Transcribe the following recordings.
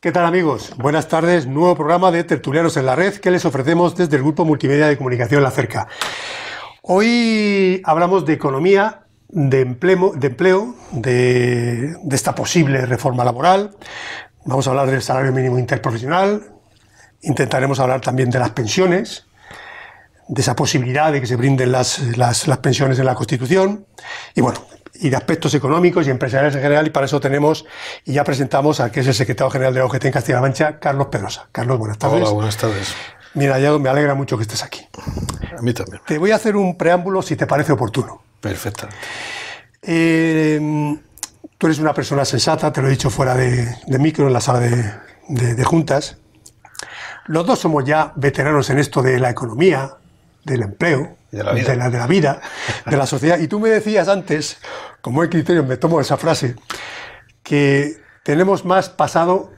¿Qué tal, amigos? Buenas tardes, nuevo programa de Tertulianos en la Red que les ofrecemos desde el Grupo Multimedia de Comunicación La Cerca. Hoy hablamos de economía, de empleo, de esta posible reforma laboral. Vamos a hablar del salario mínimo interprofesional, intentaremos hablar también de las pensiones, de esa posibilidad de que se brinden las pensiones en la Constitución y bueno, y de aspectos económicos y empresariales en general, y para eso tenemos y ya presentamos al que es el secretario general de la UGT en Castilla-La Mancha, Carlos Pedrosa. Carlos, buenas tardes. Hola, buenas tardes. Mira, ya me alegra mucho que estés aquí. A mí también. Te voy a hacer un preámbulo si te parece oportuno. Perfectamente. Tú eres una persona sensata, te lo he dicho fuera de micro, en la sala de juntas. Los dos somos ya veteranos en esto de la economía, del empleo, de la vida, de la sociedad. Y tú me decías antes, como buen criterio, me tomo esa frase, que tenemos más pasado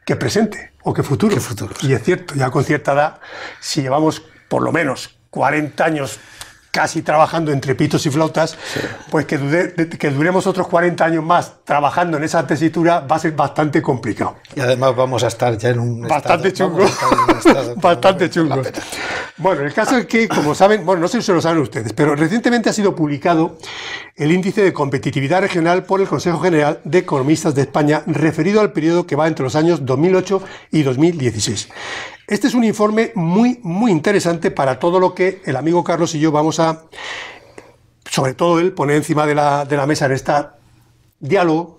que presente o que futuro. Y es cierto, ya con cierta edad, si llevamos por lo menos 40 años casi trabajando entre pitos y flautas, sí, pues que duremos otros 40 años más trabajando en esa tesitura va a ser bastante complicado. Y además vamos a estar ya en un bastante chungo. Bastante chungo. Bueno, el caso es que, como saben, bueno, no sé si lo saben ustedes, pero recientemente ha sido publicado el índice de competitividad regional por el Consejo General de Economistas de España, referido al periodo que va entre los años 2008 y 2016. Este es un informe muy interesante para todo lo que el amigo Carlos y yo vamos a, sobre todo él, poner encima de la mesa en este diálogo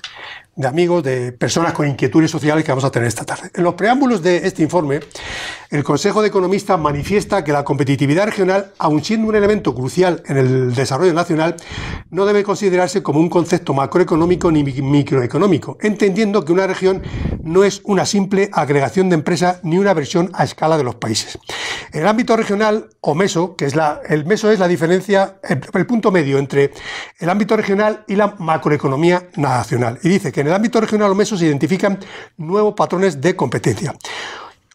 de amigos, de personas con inquietudes sociales que vamos a tener esta tarde. En los preámbulos de este informe, el Consejo de Economistas manifiesta que la competitividad regional, aun siendo un elemento crucial en el desarrollo nacional, no debe considerarse como un concepto macroeconómico ni microeconómico, entendiendo que una región no es una simple agregación de empresas ni una versión a escala de los países. En el ámbito regional, o meso, que es el meso es la diferencia, el punto medio entre el ámbito regional y la macroeconomía nacional. Y dice que en el ámbito regional o meso se identifican nuevos patrones de competencia.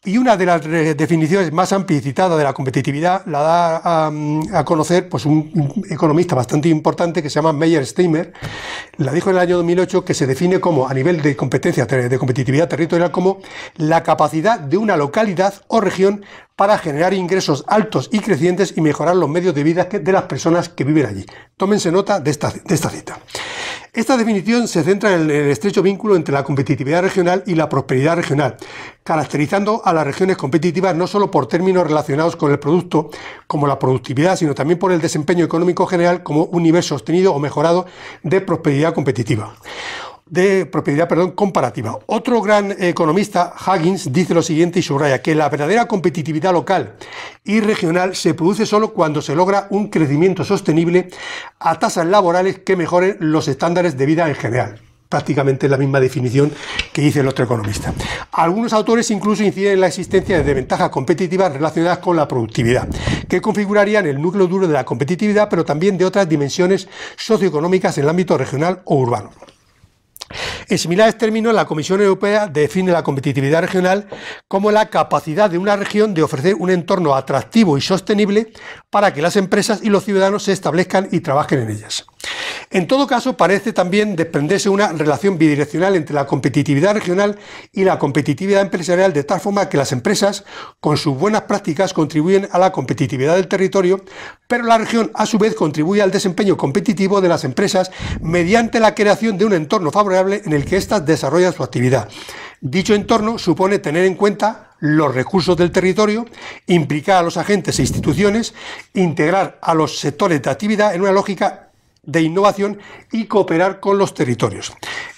Y una de las definiciones más amplias y citadas de la competitividad la da a conocer pues un economista bastante importante que se llama Meyer Steimer. La dijo en el año 2008, que se define como, a nivel de competencia, de competitividad territorial, como la capacidad de una localidad o región para generar ingresos altos y crecientes y mejorar los medios de vida de las personas que viven allí. Tómense nota de esta cita. Esta definición se centra en el estrecho vínculo entre la competitividad regional y la prosperidad regional, caracterizando a las regiones competitivas no solo por términos relacionados con el producto, como la productividad, sino también por el desempeño económico general como un nivel sostenido o mejorado de prosperidad competitiva. Comparativa. Otro gran economista, Huggins, dice lo siguiente y subraya que la verdadera competitividad local y regional se produce solo cuando se logra un crecimiento sostenible a tasas laborales que mejoren los estándares de vida en general. Prácticamente la misma definición que dice el otro economista. Algunos autores incluso inciden en la existencia de desventajas competitivas relacionadas con la productividad, que configurarían el núcleo duro de la competitividad, pero también de otras dimensiones socioeconómicas en el ámbito regional o urbano. En similares términos, la Comisión Europea define la competitividad regional como la capacidad de una región de ofrecer un entorno atractivo y sostenible para que las empresas y los ciudadanos se establezcan y trabajen en ellas. En todo caso, parece también desprenderse una relación bidireccional entre la competitividad regional y la competitividad empresarial, de tal forma que las empresas, con sus buenas prácticas, contribuyen a la competitividad del territorio, pero la región, a su vez, contribuye al desempeño competitivo de las empresas mediante la creación de un entorno favorable en el que éstas desarrollan su actividad. Dicho entorno supone tener en cuenta los recursos del territorio, implicar a los agentes e instituciones, integrar a los sectores de actividad en una lógica de innovación y cooperar con los territorios.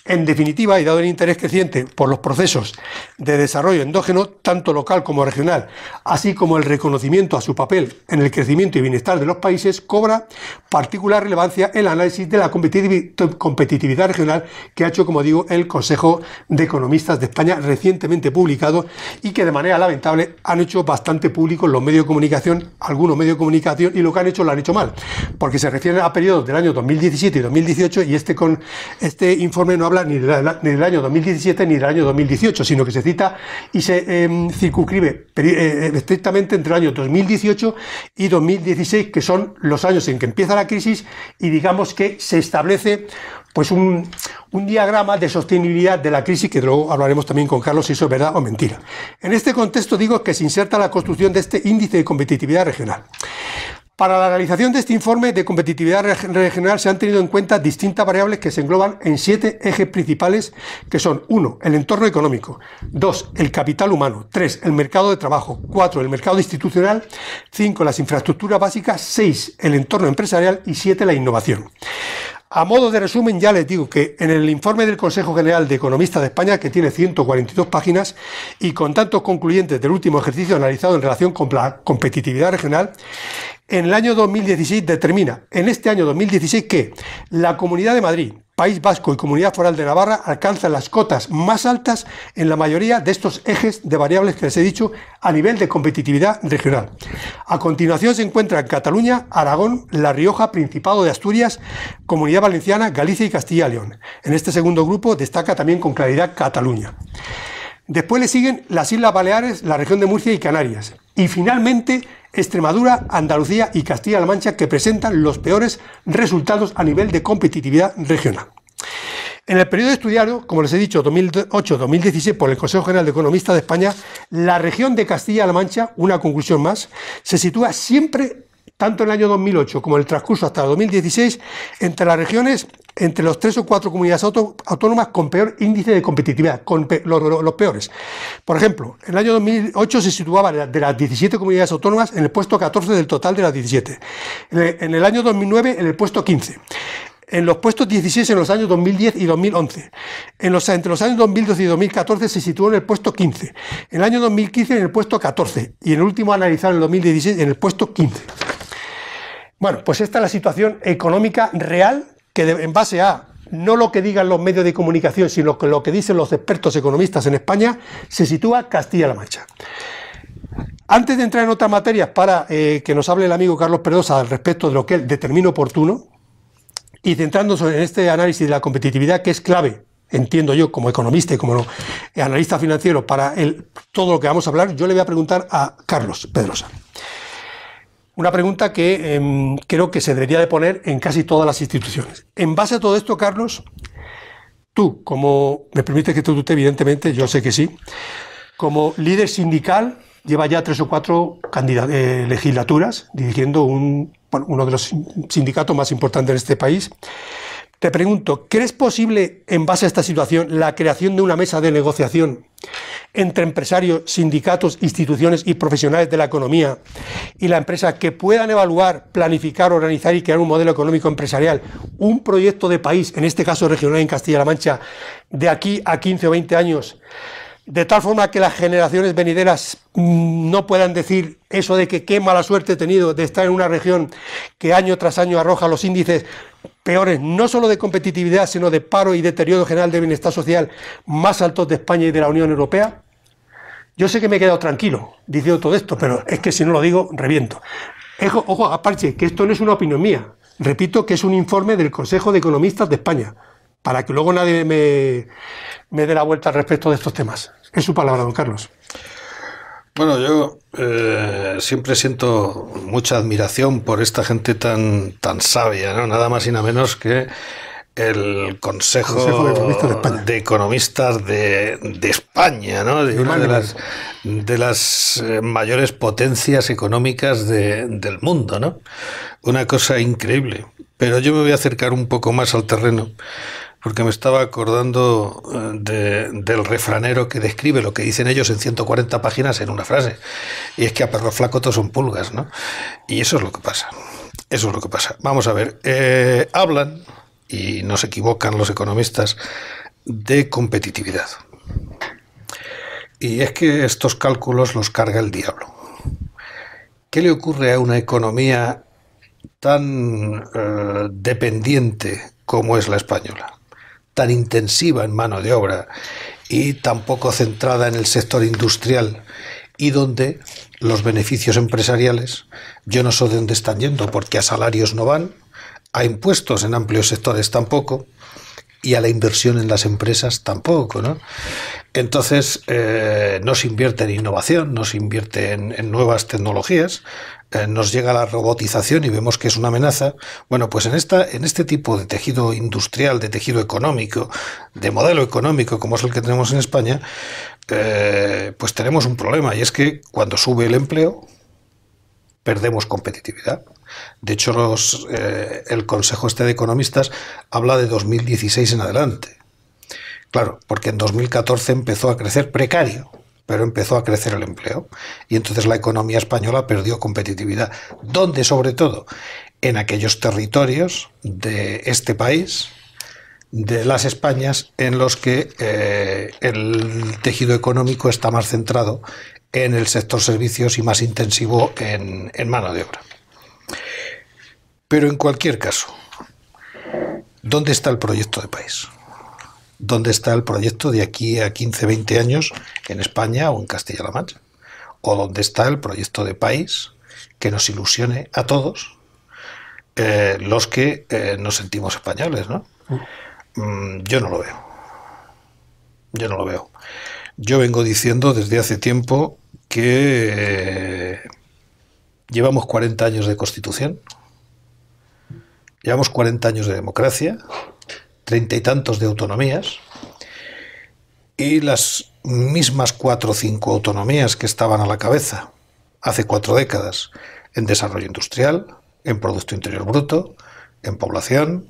En definitiva, y dado el interés creciente por los procesos de desarrollo endógeno, tanto local como regional, así como el reconocimiento a su papel en el crecimiento y bienestar de los países, cobra particular relevancia el análisis de la competitividad regional que ha hecho, como digo, el Consejo de Economistas de España, recientemente publicado, y que de manera lamentable han hecho bastante público en los medios de comunicación, algunos medios de comunicación, y lo que han hecho lo han hecho mal, porque se refieren a periodos del año 2017 y 2018, y este informe no habla ni del año 2017 ni del año 2018, sino que se cita y se circunscribe estrictamente entre el año 2018 y 2016, que son los años en que empieza la crisis, y digamos que se establece pues un diagrama de sostenibilidad de la crisis, que luego hablaremos también con Carlos si eso es verdad o mentira. En este contexto digo que se inserta la construcción de este índice de competitividad regional. Para la realización de este informe de competitividad regional se han tenido en cuenta distintas variables que se engloban en 7 ejes principales, que son: 1. El entorno económico; 2. El capital humano; 3. El mercado de trabajo; 4. El mercado institucional; 5. Las infraestructuras básicas; 6. El entorno empresarial; y 7. La innovación. A modo de resumen, ya les digo que en el informe del Consejo General de Economistas de España, que tiene 142 páginas y con datos concluyentes del último ejercicio analizado en relación con la competitividad regional, en el año 2016 determina, en este año 2016, que la Comunidad de Madrid, País Vasco y Comunidad Foral de Navarra alcanzan las cotas más altas en la mayoría de estos ejes de variables que les he dicho a nivel de competitividad regional. A continuación se encuentran Cataluña, Aragón, La Rioja, Principado de Asturias, Comunidad Valenciana, Galicia y Castilla y León. En este segundo grupo destaca también con claridad Cataluña. Después le siguen las Islas Baleares, la región de Murcia y Canarias. Y finalmente Extremadura, Andalucía y Castilla-La Mancha, que presentan los peores resultados a nivel de competitividad regional. En el periodo estudiado, como les he dicho, 2008-2016 por el Consejo General de Economistas de España, la región de Castilla-La Mancha, una conclusión más, se sitúa siempre, tanto en el año 2008 como en el transcurso hasta el 2016, entre las regiones, entre los 3 o 4 comunidades autónomas con peor índice de competitividad, con los peores. Por ejemplo, en el año 2008 se situaba de las 17 comunidades autónomas en el puesto 14 del total de las 17. En el año 2009 en el puesto 15. En los puestos 16 en los años 2010 y 2011. Entre los años 2012 y 2014 se situó en el puesto 15. En el año 2015 en el puesto 14. Y en el último analizado en el 2016 en el puesto 15. Bueno, pues esta es la situación económica real que en base a no lo que digan los medios de comunicación, sino que lo que dicen los expertos economistas en España, se sitúa Castilla-La Mancha. Antes de entrar en otras materias, para que nos hable el amigo Carlos Pedrosa al respecto de lo que él determina oportuno, y centrándose en este análisis de la competitividad, que es clave, entiendo yo, como economista y como analista financiero, para todo lo que vamos a hablar, yo le voy a preguntar a Carlos Pedrosa. Una pregunta que creo que se debería de poner en casi todas las instituciones. En base a todo esto, Carlos, tú, como me permite que te tutee, evidentemente, yo sé que sí, como líder sindical, lleva ya 3 o 4 legislaturas dirigiendo uno de los sindicatos más importantes de este país. Te pregunto, ¿crees posible, en base a esta situación, la creación de una mesa de negociación entre empresarios, sindicatos, instituciones y profesionales de la economía y la empresa, que puedan evaluar, planificar, organizar y crear un modelo económico empresarial, un proyecto de país, en este caso regional en Castilla-La Mancha, de aquí a 15 o 20 años, de tal forma que las generaciones venideras no puedan decir eso de que qué mala suerte he tenido de estar en una región que año tras año arroja los índices peores, no solo de competitividad, sino de paro y deterioro general de bienestar social más altos de España y de la Unión Europea? Yo sé que me he quedado tranquilo diciendo todo esto, pero es que si no lo digo, reviento. Ojo, aparte, que esto no es una opinión mía. Repito que es un informe del Consejo de Economistas de España, para que luego nadie me dé la vuelta al respecto de estos temas. Es su palabra, don Carlos. Bueno, yo siempre siento mucha admiración por esta gente tan sabia, ¿no? Nada más y nada menos que el Consejo de Economistas de España, ¿no? De una de las mayores potencias económicas del mundo, ¿no? Una cosa increíble. Pero yo me voy a acercar un poco más al terreno, porque me estaba acordando del refranero que describe lo que dicen ellos en 140 páginas en una frase. Y es que a perro flaco todos son pulgas, ¿no? Y eso es lo que pasa. Eso es lo que pasa. Vamos a ver. Hablan, y no se equivocan los economistas, de competitividad. Y es que estos cálculos los carga el diablo. ¿Qué le ocurre a una economía tan dependiente como es la española, tan intensiva en mano de obra y tan poco centrada en el sector industrial, y donde los beneficios empresariales, yo no sé de dónde están yendo, porque a salarios no van, a impuestos en amplios sectores tampoco, y a la inversión en las empresas tampoco, ¿no? Entonces, no se invierte en innovación, no se invierte en nuevas tecnologías, nos llega la robotización y vemos que es una amenaza. Bueno, pues en este tipo de tejido industrial, de tejido económico, de modelo económico como es el que tenemos en España, pues tenemos un problema, y es que cuando sube el empleo, perdemos competitividad. De hecho, el Consejo de Economistas habla de 2016 en adelante. Claro, porque en 2014 empezó a crecer precario, pero empezó a crecer el empleo. Y entonces la economía española perdió competitividad. ¿Dónde, sobre todo? En aquellos territorios de este país, de las Españas, en los que el tejido económico está más centrado en el sector servicios y más intensivo en mano de obra. Pero en cualquier caso, ¿dónde está el proyecto de país? ¿Dónde está el proyecto de aquí a 15, 20 años en España o en Castilla-La Mancha? ¿O dónde está el proyecto de país que nos ilusione a todos los que nos sentimos españoles, ¿no? Yo no lo veo. Yo no lo veo. Yo vengo diciendo desde hace tiempo que llevamos 40 años de Constitución, llevamos 40 años de democracia, 30 y tantos de autonomías, y las mismas 4 o 5 autonomías que estaban a la cabeza hace 4 décadas en desarrollo industrial, en Producto Interior Bruto, en población,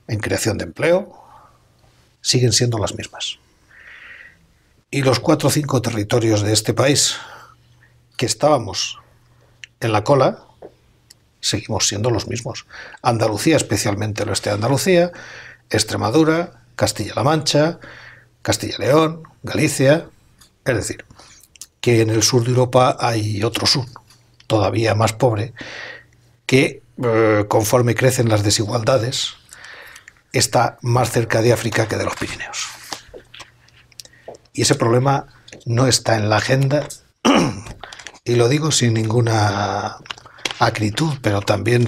en creación de empleo, siguen siendo las mismas. Y los 4 o 5 territorios de este país que estábamos en la cola, seguimos siendo los mismos. Andalucía, especialmente el oeste de Andalucía, Extremadura, Castilla-La Mancha, Castilla-León, Galicia. Es decir, que en el sur de Europa hay otro sur, todavía más pobre, que conforme crecen las desigualdades, está más cerca de África que de los Pirineos. Y ese problema no está en la agenda, y lo digo sin ninguna acritud, pero también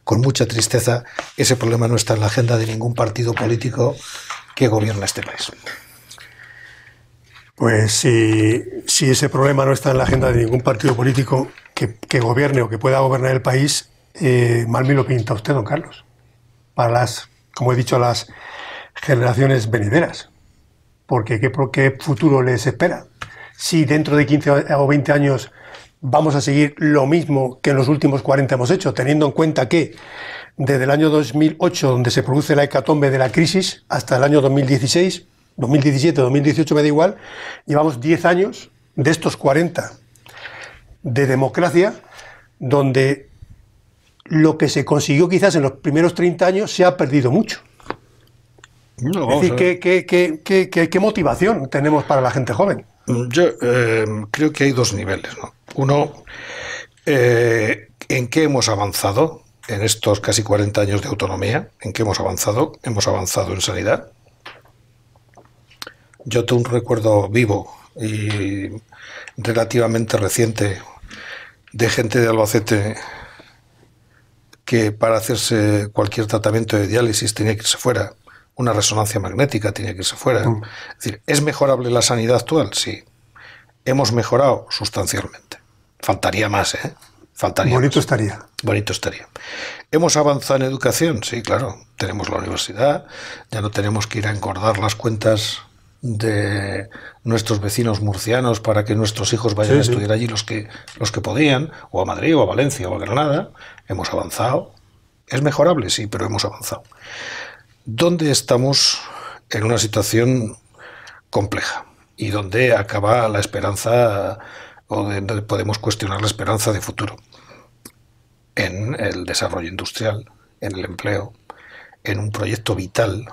con mucha tristeza. Ese problema no está en la agenda de ningún partido político que gobierna este país. Pues si ese problema no está en la agenda de ningún partido político que gobierne o que pueda gobernar el país, mal me lo pinta usted, don Carlos, para las, como he dicho, las generaciones venideras. Porque ¿qué futuro les espera? Si dentro de 15 o 20 años vamos a seguir lo mismo que en los últimos 40 hemos hecho, teniendo en cuenta que desde el año 2008, donde se produce la hecatombe de la crisis, hasta el año 2016, 2017, 2018, me da igual, llevamos 10 años de estos 40 de democracia, donde lo que se consiguió quizás en los primeros 30 años se ha perdido mucho. No, es decir, ¿qué motivación tenemos para la gente joven? Yo creo que hay 2 niveles, ¿no? Uno, ¿en qué hemos avanzado en estos casi 40 años de autonomía? ¿En qué hemos avanzado? Hemos avanzado en sanidad. Yo tengo un recuerdo vivo y relativamente reciente de gente de Albacete que para hacerse cualquier tratamiento de diálisis tenía que irse fuera. Una resonancia magnética tenía que irse fuera. Es decir, ¿es mejorable la sanidad actual? Sí. Hemos mejorado sustancialmente. Faltaría más, ¿eh? Faltaría Bonito más. estaría. Bonito estaría. ¿Hemos avanzado en educación? Sí, claro. Tenemos la universidad, ya no tenemos que ir a engordar las cuentas de nuestros vecinos murcianos para que nuestros hijos vayan a estudiar allí los que podían, o a Madrid, o a Valencia, o a Granada. Hemos avanzado. ¿Es mejorable? Sí, pero hemos avanzado. ¿Dónde estamos en una situación compleja y donde acaba la esperanza, o donde podemos cuestionar la esperanza de futuro? En el desarrollo industrial, en el empleo, en un proyecto vital.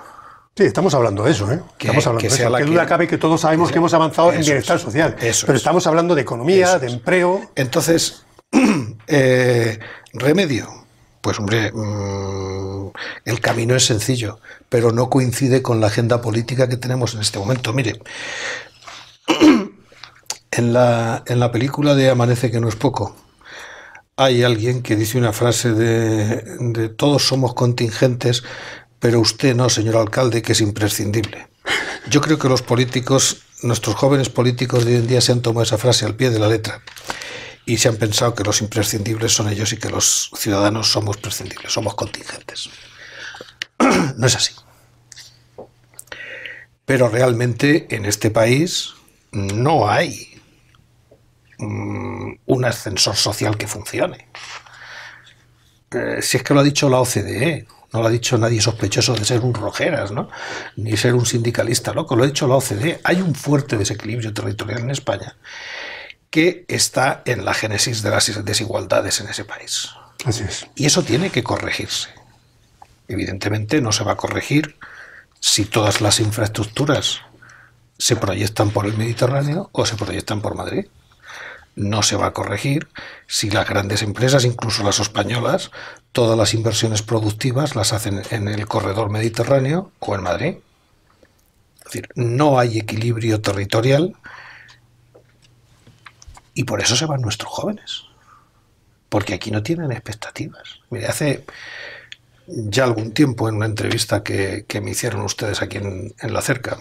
Sí, estamos hablando de eso, ¿eh? Estamos hablando de eso. Qué duda cabe que todos sabemos que hemos avanzado en bienestar social, pero estamos hablando de economía, de empleo. Entonces, remedio. Pues hombre, el camino es sencillo, pero no coincide con la agenda política que tenemos en este momento. Mire, en la película de Amanece que no es poco, hay alguien que dice una frase de todos somos contingentes, pero usted no, señor alcalde, que es imprescindible. Yo creo que los políticos, nuestros jóvenes políticos de hoy en día se han tomado esa frase al pie de la letra y se han pensado que los imprescindibles son ellos y que los ciudadanos somos prescindibles, somos contingentes. No es así. Pero realmente en este país no hay un ascensor social que funcione. Si es que lo ha dicho la OCDE, no lo ha dicho nadie sospechoso de ser un rojeras, ¿no? Ni ser un sindicalista loco, lo ha dicho la OCDE. Hay un fuerte desequilibrio territorial en España que está en la génesis de las desigualdades en ese país. Así es. Y eso tiene que corregirse. Evidentemente no se va a corregir si todas las infraestructuras se proyectan por el Mediterráneo o se proyectan por Madrid. No se va a corregir si las grandes empresas, incluso las españolas, todas las inversiones productivas las hacen en el corredor mediterráneo o en Madrid. Es decir, no hay equilibrio territorial y por eso se van nuestros jóvenes. Porque aquí no tienen expectativas. Mire, hace ya algún tiempo, en una entrevista que me hicieron ustedes aquí en La Cerca,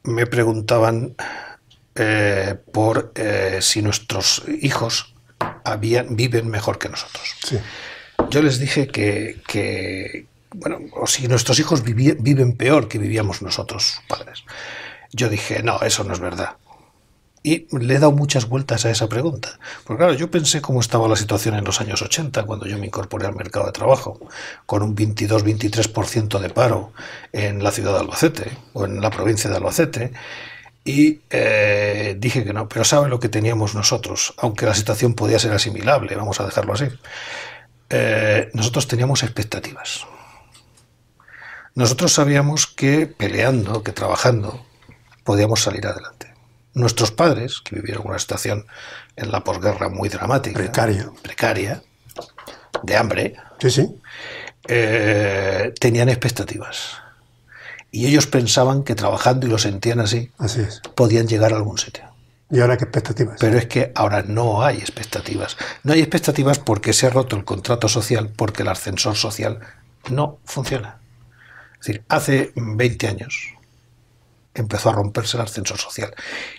me preguntaban por si nuestros hijos viven mejor que nosotros. Sí. Yo les dije que bueno, o si nuestros hijos viven peor que vivíamos nosotros, sus padres. Yo dije, no, eso no es verdad. Y le he dado muchas vueltas a esa pregunta. Porque claro, yo pensé cómo estaba la situación en los años 80, cuando yo me incorporé al mercado de trabajo, con un 22-23% de paro en la ciudad de Albacete, o en la provincia de Albacete, y dije que no, pero ¿sabe lo que teníamos nosotros? Aunque la situación podía ser asimilable, vamos a dejarlo así. Nosotros teníamos expectativas. Nosotros sabíamos que peleando, que trabajando, podíamos salir adelante. Nuestros padres, que vivieron una situación en la posguerra muy dramática, precaria, de hambre, sí. Tenían expectativas. Y ellos pensaban que trabajando, y lo sentían así, podían llegar a algún sitio. ¿Y ahora qué expectativas? Pero es que ahora no hay expectativas. No hay expectativas porque se ha roto el contrato social, porque el ascensor social no funciona. Es decir, hace 20 años empezó a romperse el ascensor social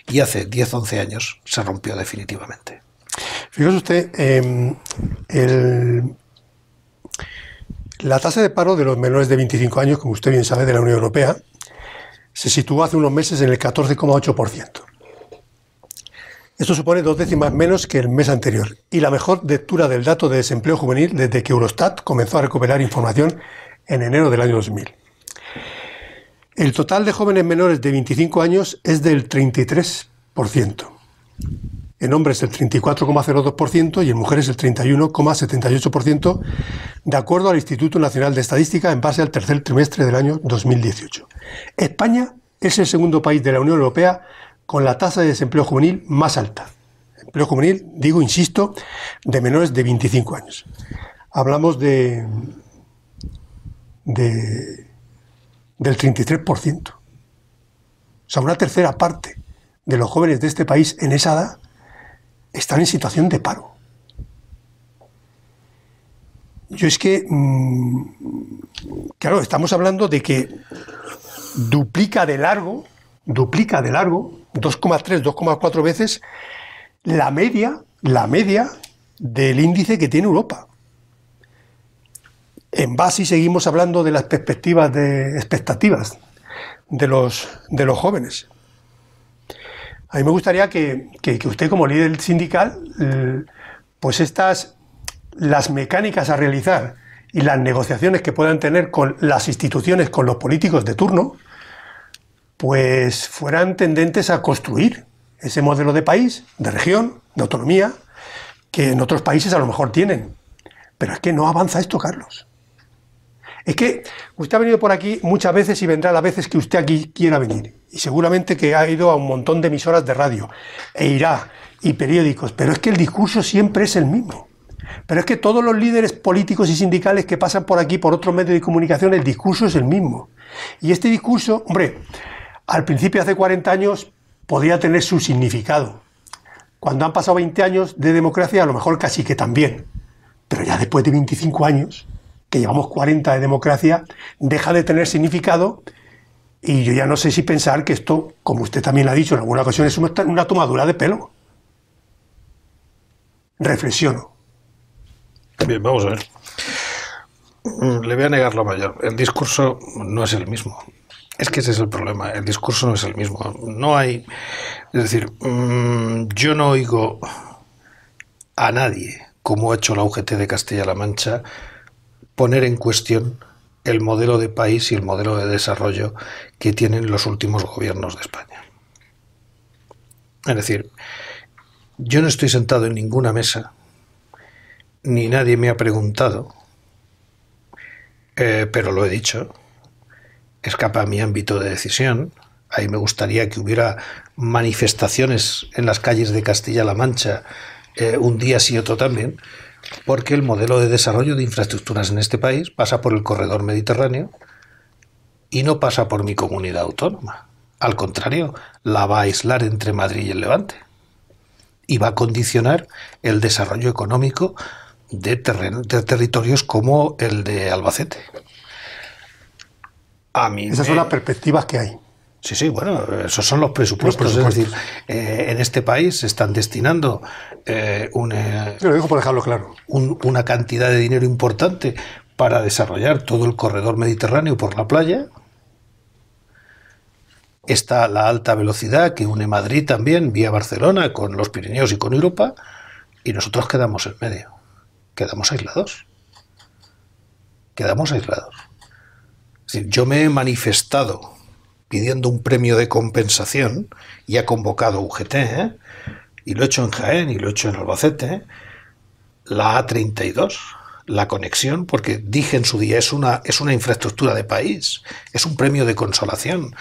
y hace 10, 11 años se rompió definitivamente. Fíjese usted, la tasa de paro de los menores de 25 años, como usted bien sabe, de la Unión Europea, se situó hace unos meses en el 14,8%. Esto supone 2 décimas menos que el mes anterior y la mejor lectura del dato de desempleo juvenil desde que Eurostat comenzó a recuperar información en enero del año 2000. El total de jóvenes menores de 25 años es del 33%. En hombres el 34,02% y en mujeres el 31,78%, de acuerdo al Instituto Nacional de Estadística en base al tercer trimestre del año 2018. España es el segundo país de la Unión Europea con la tasa de desempleo juvenil más alta. Empleo juvenil, digo, insisto, de menores de 25 años. Hablamos del 33%. O sea, una tercera parte de los jóvenes de este país en esa edad están en situación de paro. Yo es que, claro, estamos hablando de que duplica de largo, 2,3, 2,4 veces la media del índice que tiene Europa. En base, y seguimos hablando de las expectativas de los jóvenes. A mí me gustaría que usted, como líder sindical, pues las mecánicas a realizar y las negociaciones que puedan tener con las instituciones, con los políticos de turno, pues fueran tendentes a construir ese modelo de país, de región, de autonomía, que en otros países a lo mejor tienen. Pero es que no avanza esto, Carlos. Es que usted ha venido por aquí muchas veces y vendrá las veces que usted aquí quiera venir. Y seguramente que ha ido a un montón de emisoras de radio, e irá, y periódicos, pero es que el discurso siempre es el mismo. Pero es que todos los líderes políticos y sindicales que pasan por aquí, por otros medios de comunicación, el discurso es el mismo. Y este discurso, hombre, al principio, hace 40 años, podía tener su significado. Cuando han pasado 20 años de democracia, a lo mejor casi que también. Pero ya después de 25 años, que llevamos 40 de democracia, deja de tener significado. Y yo ya no sé si pensar que esto, como usted también lo ha dicho en alguna ocasión, es una tomadura de pelo. Reflexiono. Bien, vamos a ver. Le voy a negar lo mayor. El discurso no es el mismo. Es que ese es el problema. El discurso no es el mismo. No hay... Es decir, yo no oigo a nadie, como ha hecho la UGT de Castilla-La Mancha, poner en cuestión el modelo de país y el modelo de desarrollo que tienen los últimos gobiernos de España. Es decir, yo no estoy sentado en ninguna mesa, ni nadie me ha preguntado, pero lo he dicho, escapa a mi ámbito de decisión. Ahí me gustaría que hubiera manifestaciones en las calles de Castilla-La Mancha, un día sí, otro también, porque el modelo de desarrollo de infraestructuras en este país pasa por el corredor mediterráneo y no pasa por mi comunidad autónoma. Al contrario, la va a aislar entre Madrid y el Levante y va a condicionar el desarrollo económico de territorios como el de Albacete. Esas son las perspectivas que hay. Sí, sí, bueno, esos son los presupuestos. Es decir, en este país se están destinando lo digo por dejarlo claro. Una cantidad de dinero importante para desarrollar todo el corredor mediterráneo por la playa. Está la alta velocidad que une Madrid también, vía Barcelona, con los Pirineos y con Europa, y nosotros quedamos en medio. Quedamos aislados. Quedamos aislados. Es decir, yo me he manifestado pidiendo un premio de compensación y ha convocado UGT, y lo he hecho en Jaén y lo he hecho en Albacete, la A32, la conexión, porque dije en su día, es una infraestructura de país, es un premio de consolación,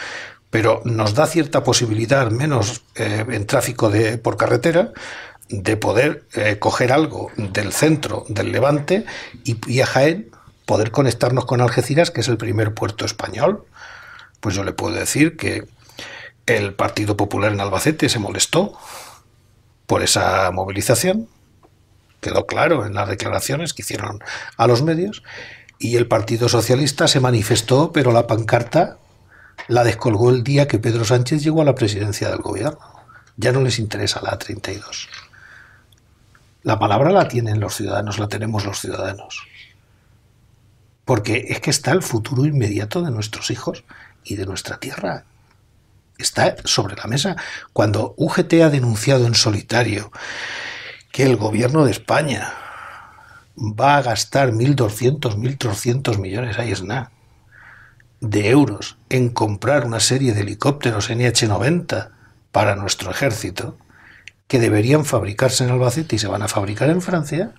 pero nos da cierta posibilidad, al menos en tráfico por carretera, de poder coger algo del centro del Levante y a Jaén poder conectarnos con Algeciras, que es el primer puerto español. Pues yo le puedo decir que el Partido Popular en Albacete se molestó por esa movilización, quedó claro en las declaraciones que hicieron a los medios, y el Partido Socialista se manifestó, pero la pancarta la descolgó el día que Pedro Sánchez llegó a la presidencia del gobierno. Ya no les interesa la A32. La palabra la tienen los ciudadanos, la tenemos los ciudadanos. Porque es que está el futuro inmediato de nuestros hijos y de nuestra tierra. Está sobre la mesa. Cuando UGT ha denunciado en solitario que el gobierno de España va a gastar 1.200, 1.300 millones, ahí es nada, de euros en comprar una serie de helicópteros NH-90 para nuestro ejército, que deberían fabricarse en Albacete y se van a fabricar en Francia,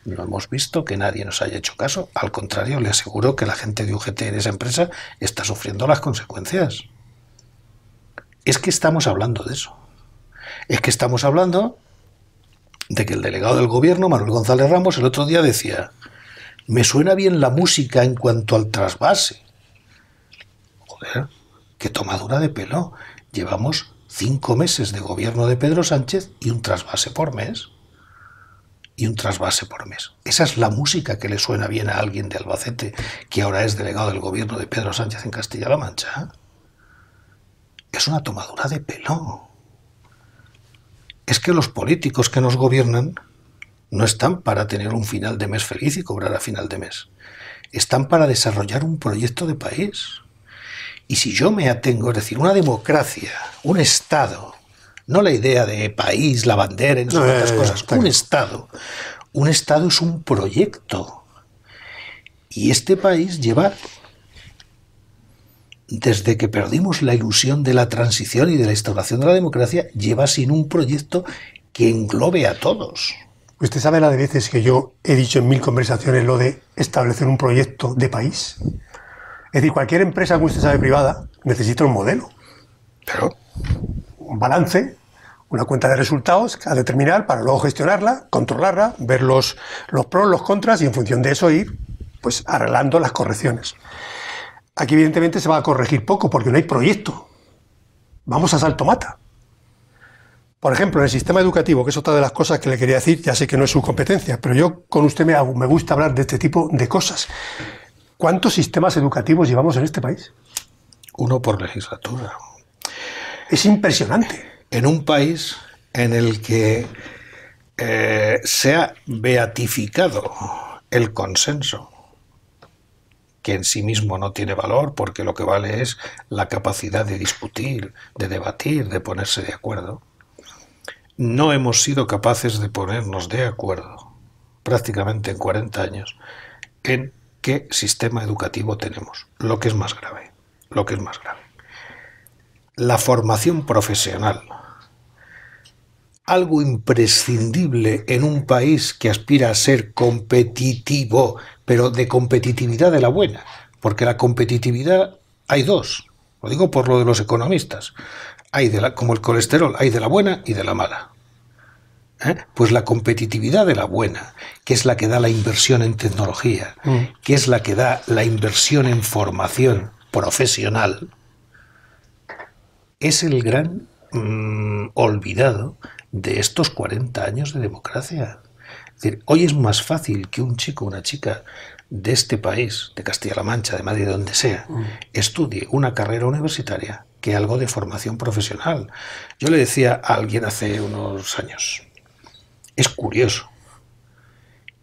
no hemos visto que nadie nos haya hecho caso. Al contrario, le aseguro que la gente de UGT en esa empresa está sufriendo las consecuencias. Es que estamos hablando de eso. Es que estamos hablando de que el delegado del gobierno, Manuel González Ramos, el otro día decía: me suena bien la música en cuanto al trasvase. Joder, qué tomadura de pelo. Llevamos 5 meses de gobierno de Pedro Sánchez y un trasvase por mes. Y un trasvase por mes. Esa es la música que le suena bien a alguien de Albacete, que ahora es delegado del gobierno de Pedro Sánchez en Castilla-La Mancha. Es una tomadura de pelo. Es que los políticos que nos gobiernan no están para tener un final de mes feliz y cobrar a final de mes. Están para desarrollar un proyecto de país. Y si yo me atengo, es decir, una democracia, un Estado, no la idea de país, la bandera y no sé cuántas cosas. Un Estado es un proyecto. Y este país lleva, desde que perdimos la ilusión de la transición y de la instauración de la democracia, lleva sin un proyecto que englobe a todos. ¿Usted sabe la de veces que yo he dicho en 1000 conversaciones lo de establecer un proyecto de país? Es decir, cualquier empresa, como usted sabe, privada, necesita un modelo. Pero un balance, una cuenta de resultados a determinar para luego gestionarla, controlarla, ver los pros, los contras y en función de eso ir pues arreglando las correcciones. Aquí evidentemente se va a corregir poco porque no hay proyecto. Vamos a salto mata. Por ejemplo, en el sistema educativo, que es otra de las cosas que le quería decir, ya sé que no es su competencia, pero yo con usted me gusta hablar de este tipo de cosas. ¿Cuántos sistemas educativos llevamos en este país? Uno por legislatura. Es impresionante. En un país en el que se ha beatificado el consenso, que en sí mismo no tiene valor, porque lo que vale es la capacidad de discutir, de debatir, de ponerse de acuerdo. No hemos sido capaces de ponernos de acuerdo, prácticamente en 40 años, en qué sistema educativo tenemos. Lo que es más grave. La formación profesional. Algo imprescindible en un país que aspira a ser competitivo, pero de competitividad de la buena, porque la competitividad hay dos, lo digo por lo de los economistas, hay como el colesterol, hay de la buena y de la mala. Pues la competitividad de la buena, que es la que da la inversión en tecnología, que es la que da la inversión en formación profesional, es el gran olvidado de estos 40 años de democracia. Es decir, hoy es más fácil que un chico o una chica de este país, de Castilla-La Mancha, de Madrid, de donde sea, estudie una carrera universitaria que algo de formación profesional. Yo le decía a alguien hace unos años, es curioso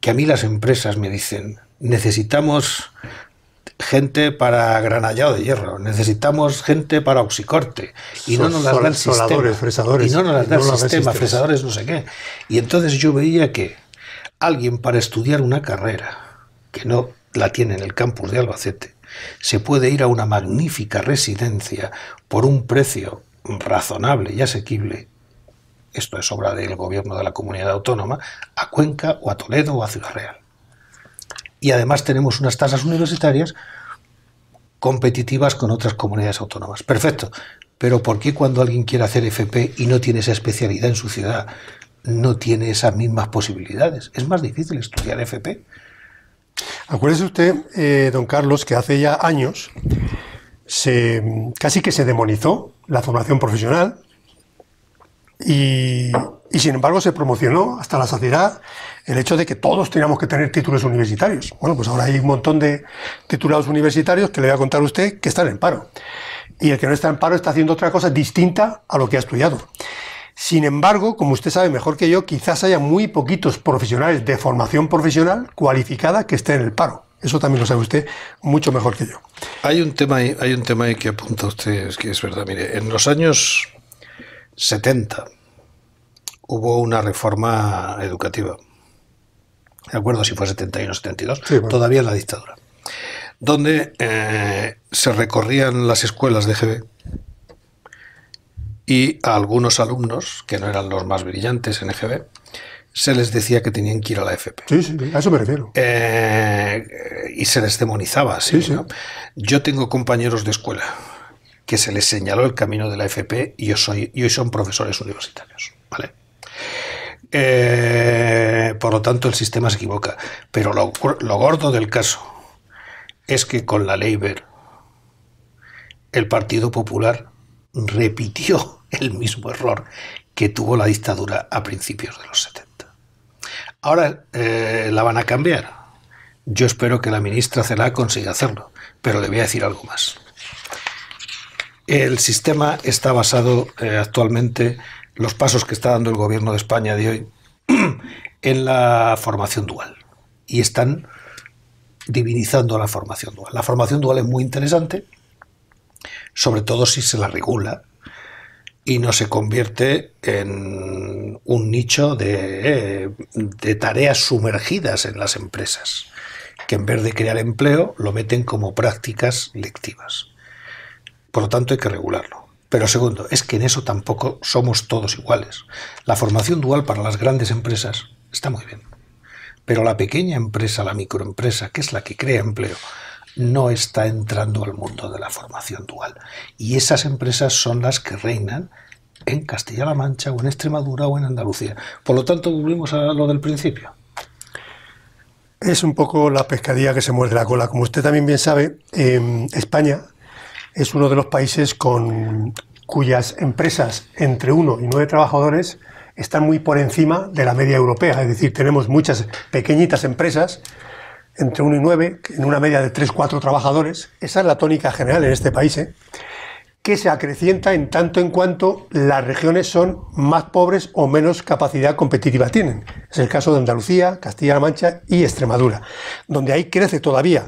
que a mí las empresas me dicen, necesitamos gente para granallado de hierro, necesitamos gente para oxicorte, y no nos las da el sistema, fresadores, y no nos las da el sistema, fresadores, no sé qué. Y entonces yo veía que alguien para estudiar una carrera que no la tiene en el campus de Albacete, se puede ir a una magnífica residencia por un precio razonable y asequible, esto es obra del gobierno de la comunidad autónoma, a Cuenca o a Toledo o a Ciudad Real. Y además tenemos unas tasas universitarias competitivas con otras comunidades autónomas. Perfecto, pero ¿por qué cuando alguien quiere hacer FP y no tiene esa especialidad en su ciudad, no tiene esas mismas posibilidades? Es más difícil estudiar FP. Acuérdese usted, don Carlos, que hace ya años casi que se demonizó la formación profesional y sin embargo se promocionó hasta la saciedad el hecho de que todos teníamos que tener títulos universitarios. Bueno, pues ahora hay un montón de titulados universitarios que le voy a contar a usted que están en paro. Y el que no está en paro está haciendo otra cosa distinta a lo que ha estudiado. Sin embargo, como usted sabe mejor que yo, quizás haya muy poquitos profesionales de formación profesional cualificada que estén en el paro. Eso también lo sabe usted mucho mejor que yo. Hay un tema ahí que apunta usted, es que es verdad. Mire, en los años 70 hubo una reforma educativa. De acuerdo si fue 71 o 72, sí, bueno, todavía en la dictadura, donde se recorrían las escuelas de GB y a algunos alumnos, que no eran los más brillantes en EGB, se les decía que tenían que ir a la FP. Sí, sí, a eso me refiero. Y se les demonizaba así, sí, sí. ¿No? Yo tengo compañeros de escuela que se les señaló el camino de la FP y hoy son profesores universitarios, ¿vale? Por lo tanto, el sistema se equivoca. Pero lo gordo del caso es que con la Ley Wert el Partido Popular repitió el mismo error que tuvo la dictadura a principios de los 70. Ahora la van a cambiar. Yo espero que la ministra Celaá consiga hacerlo, pero le voy a decir algo más. El sistema está basado actualmente, los pasos que está dando el gobierno de España de hoy, en la formación dual. Y están divinizando la formación dual. La formación dual es muy interesante, sobre todo si se la regula y no se convierte en un nicho de tareas sumergidas en las empresas, que en vez de crear empleo lo meten como prácticas lectivas. Por lo tanto hay que regularlo. Pero segundo, es que en eso tampoco somos todos iguales. La formación dual para las grandes empresas está muy bien, pero la pequeña empresa, la microempresa, que es la que crea empleo, no está entrando al mundo de la formación dual. Y esas empresas son las que reinan en Castilla-La Mancha o en Extremadura o en Andalucía. Por lo tanto, volvemos a lo del principio. Es un poco la pescadilla que se muerde la cola. Como usted también bien sabe, España es uno de los países con cuyas empresas entre 1 y 9 trabajadores están muy por encima de la media europea. Es decir, tenemos muchas pequeñitas empresas entre 1 y 9, en una media de 3-4 trabajadores. Esa es la tónica general en este país, que se acrecienta en tanto en cuanto las regiones son más pobres o menos capacidad competitiva tienen. Es el caso de Andalucía, Castilla-La Mancha y Extremadura, donde ahí crece todavía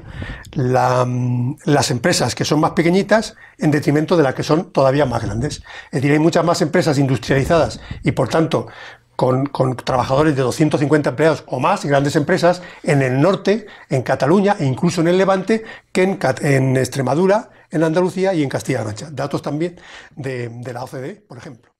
las empresas que son más pequeñitas en detrimento de las que son todavía más grandes. Es decir, hay muchas más empresas industrializadas y, por tanto, con trabajadores de 250 empleados o más, grandes empresas, en el norte, en Cataluña e incluso en el Levante, que en Extremadura, en Andalucía y en Castilla-La Mancha. Datos también de la OCDE, por ejemplo.